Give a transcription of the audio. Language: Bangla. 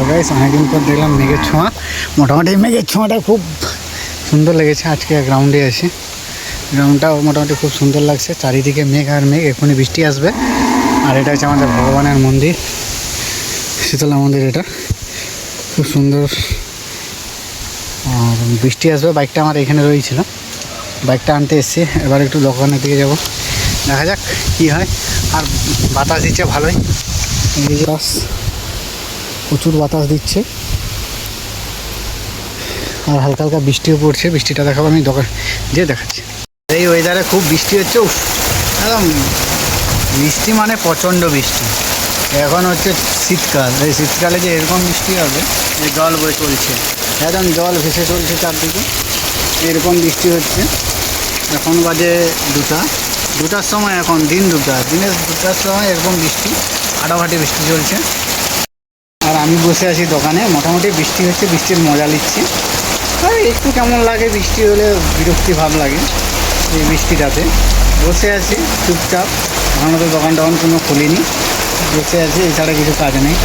গাইস, অনেকদিন পর দেখলাম মেঘের ছোঁয়া। মোটামুটি মেঘের ছোঁয়াটা খুব সুন্দর লেগেছে। আজকে গ্রাউন্ডে আছি, গ্রাউন্ডটাও মোটামুটি খুব সুন্দর লাগছে। চারিদিকে মেঘ আর মেঘ, এখনই বৃষ্টি আসবে। আর এটা হচ্ছে আমাদের ভগবানের মন্দির, শীতলা মন্দির। এটা খুব সুন্দর। আর বৃষ্টি আসবে। বাইকটা আমার এখানে রয়েছিল, বাইকটা আনতে এসেছি। এবার একটু দোকানের দিকে যাব, দেখা যাক কী হয়। আর বাতাস দিচ্ছে ভালোই, প্রচুর বাতাস দিচ্ছে। আর হালকা হালকা বৃষ্টিও পড়ছে। বৃষ্টিটা দেখাবো আমি দোকান যেয়ে দেখাচ্ছি। এই ওয়েদারে খুব বৃষ্টি হচ্ছে। উফ, একদম বৃষ্টি মানে প্রচণ্ড বৃষ্টি। এখন হচ্ছে শীতকাল, এই শীতকালে যে এরকম বৃষ্টি হবে, এই জল বয়ে চলছে, একদম জল ভেসে চলছে চারদিকে, এরকম বৃষ্টি হচ্ছে। এখন বাজে দুটার সময়, এখন দিনের 2টার সময় এরকম বৃষ্টি, ফাটাফাটি বৃষ্টি চলছে। আর আমি বসে আছি দোকানে, মোটামুটি বৃষ্টি হচ্ছে, বৃষ্টির মজা নিচ্ছি। আর একটু কেমন লাগে বৃষ্টি হলে, বিরক্তি ভাব লাগে এই বৃষ্টিটাতে। বসে আছি চুপচাপ, আমার মতো দোকান টোকান কোনো খুলিনি, বসে আছি, এছাড়া কিছু কাজ নেই।